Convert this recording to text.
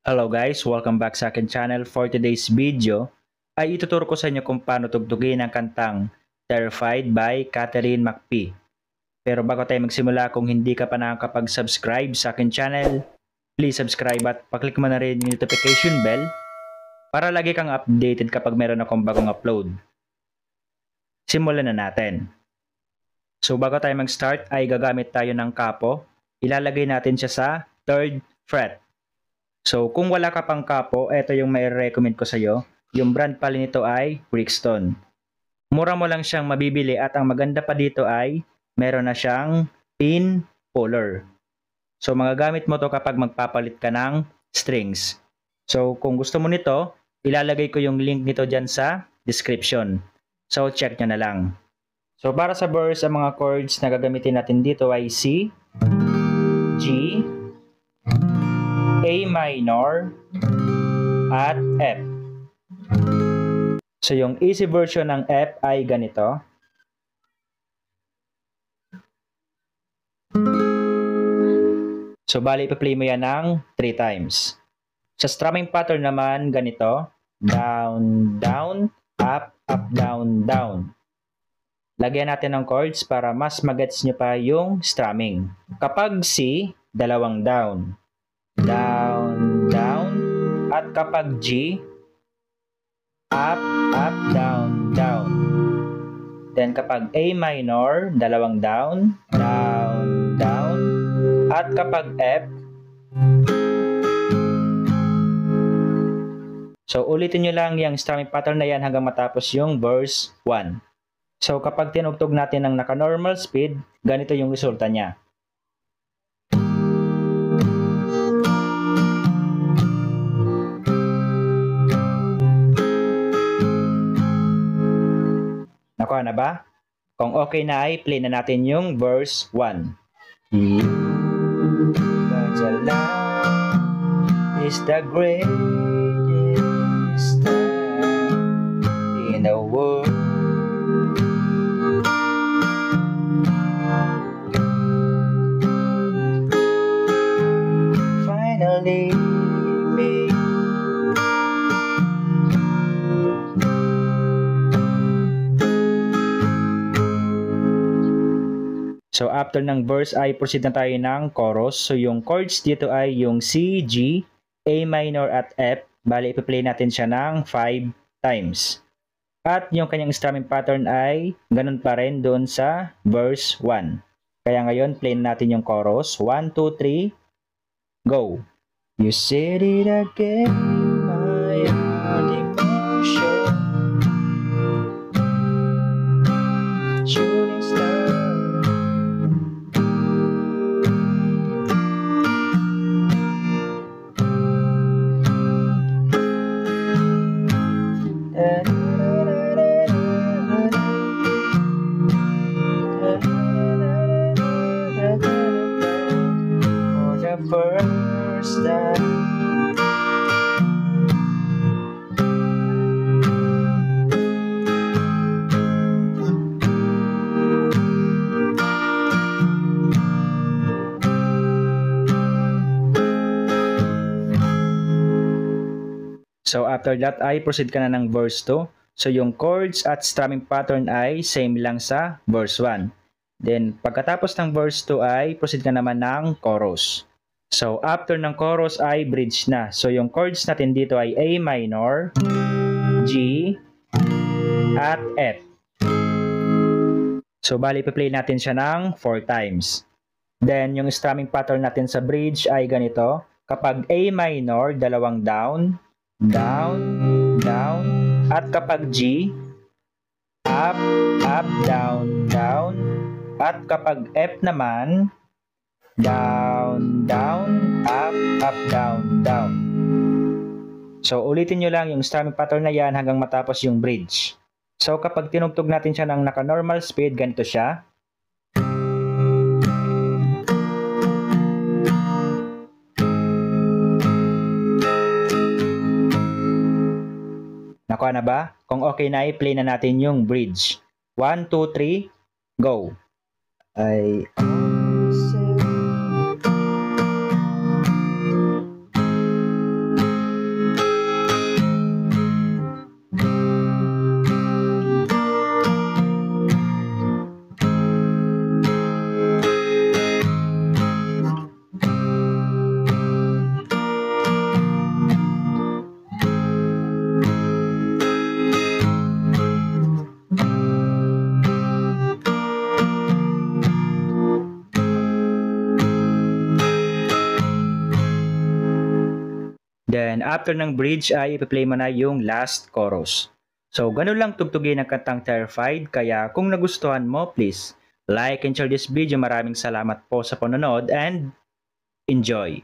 Hello guys, welcome back sa akin channel. For today's video ay ituturo ko sa inyo kung paano tugtugin ang kantang Terrified by Catherine McPhee. Pero bago tayo magsimula, kung hindi ka pa nakakapag-subscribe sa akin channel, please subscribe at paklik mo na rin yung notification bell para lagi kang updated kapag meron akong bagong upload. Simulan na natin. So bago tayo mag-start ay gagamit tayo ng kapo. Ilalagay natin siya sa 3rd fret. So, kung wala ka pang kapo, ito yung may recommend ko sa iyo. Yung brand pala nito ay Brixton. Mura mo lang siyang mabibili at ang maganda pa dito ay meron na siyang pin puller. So, magagamit mo to kapag magpapalit ka ng strings. So, kung gusto mo nito, ilalagay ko yung link nito dyan sa description. So, check nyo na lang. So, para sa verse, ang mga chords na gagamitin natin dito ay C, G, A minor, at F. So, yung easy version ng F ay ganito. So, bali, ipa-play mo yan ng 3 times. Sa strumming pattern naman, ganito. Down, down, up, up, down, down. Lagyan natin ng chords para mas magets nyo pa yung strumming. Kapag C, dalawang down. Down, down. At kapag G, up, up, down, down. Then kapag A minor, dalawang down, down, down. At kapag F, so ulitin nyo lang yung strumming pattern na yan hanggang matapos yung verse 1. So kapag tinugtog natin ng naka-normal speed, ganito yung resulta niya. Nakuha na ba? Kung okay na ay play na natin yung verse 1. God's love is the greatest time in the world. Finally me. So after ng verse ay proceed na tayo ng chorus. So yung chords dito ay yung C, G, A minor at F. Bali ipi-play natin siya ng 5 times. At yung kanyang strumming pattern ay ganun pa rin doon sa verse 1. Kaya ngayon play natin yung chorus. 1, 2, 3, go! You said it again, my heart emotion. Shooting star. First time. So after that ay proceed ka na ng verse 2. So yung chords at strumming pattern ay same lang sa verse 1. Then pagkatapos ng verse 2 ay proceed ka naman ng chorus. So, after ng chorus ay bridge na. So, yung chords natin dito ay A minor, G, at F. So, bali, ipi-play natin siya ng 4 times. Then, yung strumming pattern natin sa bridge ay ganito. Kapag A minor, dalawang down, down, down. At kapag G, up, up, down, down. At kapag F naman, down, down, up, down, down. So, ulitin nyo lang yung strumming pattern na yan hanggang matapos yung bridge. So, kapag tinugtog natin siya ng naka-normal speed, ganito siya. Nakuha na ba? Kung okay na, i-play na natin yung bridge. 1, 2, 3, go! I always say Then after ng bridge ay ipi-play mo na yung last chorus. So ganun lang tugtugin ang kantang Terrified, kaya kung nagustuhan mo, please like and share this video. Maraming salamat po sa panonood and enjoy!